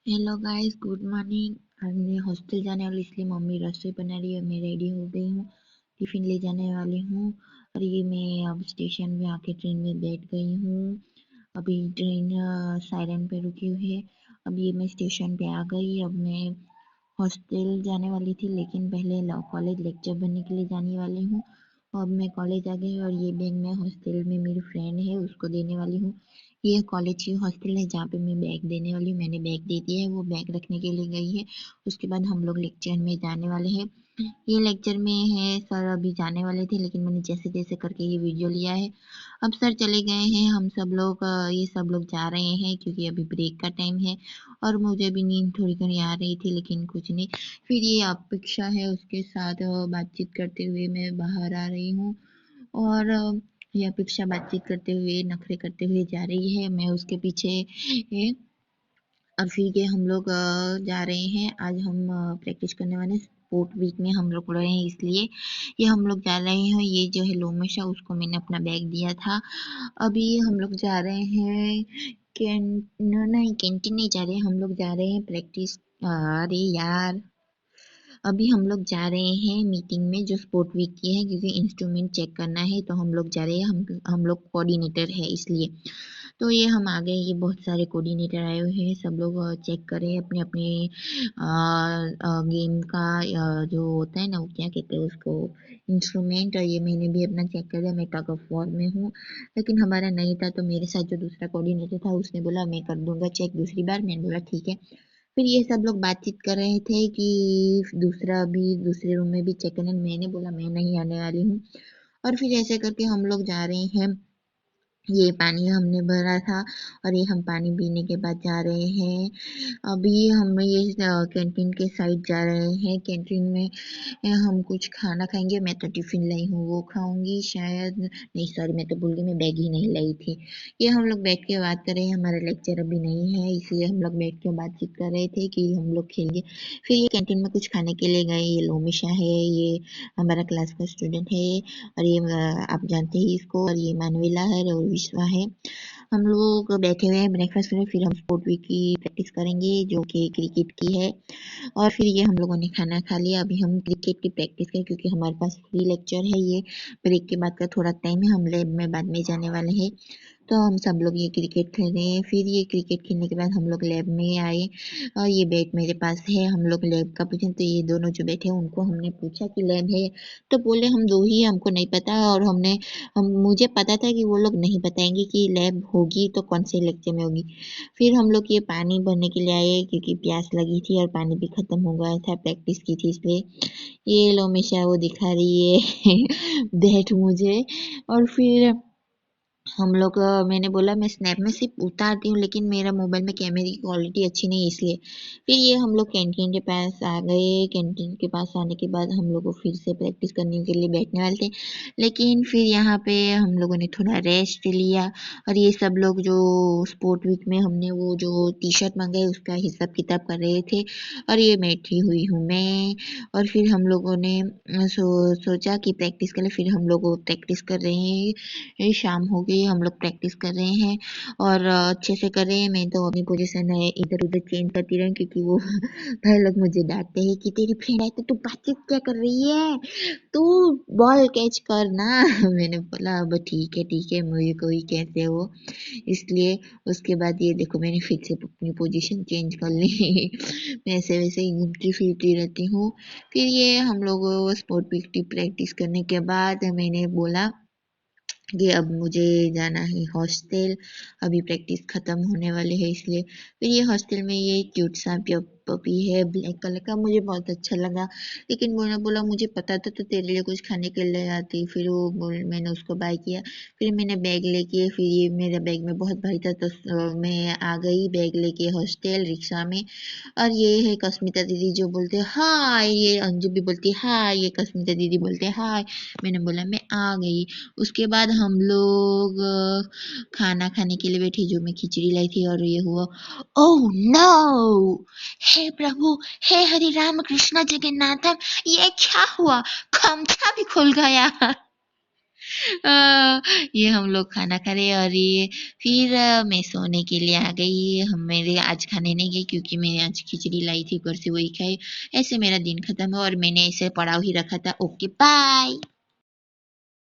Hello guys, good morning. आज मैं hostel जाने वाली, इसलिए मम्मी रसोई बना रही है। मैं रेडी हो गई हूँ, टिफिन ले जाने वाली हूँ। और ये मैं अब स्टेशन में आके ट्रेन में बैठ गई हूँ। अभी ट्रेन सायरन पे रुकी हुई है। अब ये मैं स्टेशन पे आ गई। अब मैं हॉस्टल जाने वाली थी, लेकिन पहले कॉलेज लेक्चर बनने के लिए जाने वाली हूँ। अब मैं कॉलेज आ गई और ये बैग मैं हॉस्टल में मेरी फ्रेंड है उसको देने वाली हूँ। ये कॉलेज की हॉस्टल है जहाँ पे मैं बैग देने वाली हूँ। मैंने बैग दे दिया है, वो बैग रखने के लिए गई है। उसके बाद हम लोग लेक्चर में जाने वाले हैं। ये लेक्चर में है सर, अभी जाने वाले थे लेकिन मैंने जैसे तैसे करके ये वीडियो लिया है। अब सर चले गए हैं, हम सब लोग ये सब लोग जा रहे हैं क्योंकि अभी ब्रेक का टाइम है। और मुझे भी नींद थोड़ी घनी आ रही थी, लेकिन कुछ नहीं। फिर ये अपेक्षा है, उसके साथ बातचीत करते हुए मैं बाहर आ रही हूँ। और ये अपेक्षा बातचीत करते हुए नखरे करते हुए जा रही है, मैं उसके पीछे है। और फिर ये हम लोग जा रहे हैं। आज हम प्रैक्टिस करने वाले स्पोर्ट वीक में हम लोग रहे हैं, इसलिए ये हम लोग जा रहे हैं। ये जो है लोमेशा, उसको मैंने अपना बैग दिया था। अभी हम लोग जा रहे हैं कैन नहीं, कैंटीन नहीं जा रहे हैं, हम लोग जा रहे हैं प्रैक्टिस। अरे यार, अभी हम लोग जा रहे हैं मीटिंग में जो स्पोर्ट वीक की है, क्योंकि इंस्ट्रूमेंट चेक करना है तो हम लोग जा रहे हैं। हम लोग कोऑर्डिनेटर है इसलिए। तो ये हम आ गए, ये बहुत सारे कोऑर्डिनेटर आए हुए हैं, सब लोग चेक कर रहे हैं अपने अपने गेम का जो होता है ना, वो क्या कहते हैं उसको, इंस्ट्रूमेंट। और ये मैंने भी अपना चेक कर लिया, मैं टग ऑफ वॉर में हूँ। लेकिन हमारा नहीं था, तो मेरे साथ जो दूसरा कोऑर्डिनेटर था उसने बोला मैं कर दूंगा चेक दूसरी बार। मैंने बोला ठीक है। फिर ये सब लोग बातचीत कर रहे थे कि दूसरा भी दूसरे रूम में भी चेक करना। मैंने बोला मैं नहीं आने वाली हूँ। और फिर ऐसे करके हम लोग जा रहे हैं। ये पानी हमने भरा था और ये हम पानी पीने के बाद जा रहे हैं। अभी हम ये कैंटीन के साइड जा रहे हैं। कैंटीन में हम कुछ खाना खाएंगे। मैं तो टिफिन लाई हूँ, वो खाऊंगी शायद। नहीं सॉरी, मैं तो भूल गई, मैं बैग ही नहीं लाई थी। ये हम लोग बैठ के बात कर रहे हैं, हमारा लेक्चर अभी नहीं है इसलिए हम लोग बैठ के बातचीत कर रहे थे कि हम लोग खेलेंगे। फिर ये कैंटीन में कुछ खाने के लिए गए। ये लोमिशा है, ये हमारा क्लास का स्टूडेंट है। और ये आप जानते ही इसको। और ये मानविला है और विश्वा है। हम लोग बैठे हुए हैं ब्रेकफास्ट में। फिर हम स्पोर्ट वीक की प्रैक्टिस करेंगे जो कि क्रिकेट की है। और फिर ये हम लोगों ने खाना खा लिया। अभी हम क्रिकेट की प्रैक्टिस करें क्योंकि हमारे पास फ्री लेक्चर है। ये ब्रेक के बाद का थोड़ा टाइम है, हम लैब में बाद में जाने वाले हैं। तो हम सब लोग ये क्रिकेट खेल रहे हैं। फिर ये क्रिकेट खेलने के बाद हम लोग लैब में आए और ये बैट मेरे पास है। हम लोग लैब का पूछे तो ये दोनों जो बैठे हैं उनको हमने पूछा कि लैब है, तो बोले हम दो ही, हमको नहीं पता। और हम मुझे पता था कि वो लोग नहीं बताएंगे कि लैब होगी तो कौन से लेक्चर में होगी। फिर हम लोग ये पानी भरने के लिए आए क्योंकि प्यास लगी थी और पानी भी खत्म हो गया था, प्रैक्टिस की थी इसलिए। ये लो मिशा वो दिखा रही है बैट मुझे। और फिर हम लोग मैंने बोला मैं स्नैप में सिर्फ उतारती हूँ, लेकिन मेरा मोबाइल में कैमरे की क्वालिटी अच्छी नहीं है इसलिए। फिर ये हम लोग कैंटीन के पास आ गए। कैंटीन के पास आने के बाद हम लोग को फिर से प्रैक्टिस करने के लिए बैठने वाले थे, लेकिन फिर यहाँ पे हम लोगों ने थोड़ा रेस्ट लिया। और ये सब लोग जो स्पोर्ट वीक में हमने वो जो टी शर्ट मंगाई उसका हिसाब किताब कर रहे थे। और ये बैठी हुई हूँ मैं। और फिर हम लोगों ने सोचा कि प्रैक्टिस करें। फिर हम लोग प्रैक्टिस कर रहे हैं। शाम हो गई, हम लोग प्रैक्टिस कर रहे हैं और अच्छे से कर रहे हैं। मैं तो अपनी पोजीशन है इधर उधर चेंज करती रही क्योंकि वो भाई लोग मुझे डांटते हैं कि तेरी फ्रेंड है तो तू बातचीत क्या कर रही है, तू बॉल कैच कर ना मैंने बोला अब ठीक है, मुझे कोई कहते हो इसलिए। उसके बाद ये देखो मैंने फिर से अपनी पोजीशन चेंज कर ली मैं ऐसे वैसे ही घूमती फिरती रहती हूँ। फिर ये हम लोग स्पोर्ट की प्रैक्टिस करने के बाद मैंने बोला कि अब मुझे जाना है हॉस्टल। अभी प्रैक्टिस खत्म होने वाली है इसलिए। फिर ये हॉस्टल में ये क्यूट सा पपी है ब्लैक कलर का, मुझे बहुत अच्छा लगा। लेकिन बोला बोला मुझे पता था तो तेरे लिए कुछ खाने के लिए आती। फिर मैंने उसको बाय किया। फिर मैंने बैग लेके, फिर ये मेरा बैग में बहुत भारी था तो मैं आ गई बैग लेके हॉस्टल रिक्शा में। और ये है कस्मिता दीदी जो बोलते हाय, ये अंजू भी बोलती हाय, ये कस्मिता दीदी बोलते हाय। मैंने बोला मैं आ गई। उसके बाद हम लोग खाना खाने के लिए बैठे, जो मैं खिचड़ी लाई थी। और ये हुआ, ओह नो, हे प्रभु, हे हरि राम कृष्ण जगन्नाथम, ये क्या हुआ, खमचा भी खुल गया ये हम लोग खाना खा रहे और ये फिर मैं सोने के लिए आ गई। हम मेरे आज खाने नहीं गई क्योंकि मैंने आज खिचड़ी लाई थी घर से, वही खाई। ऐसे मेरा दिन खत्म हुआ और मैंने ऐसे पड़ाव ही रखा था। Okay bye.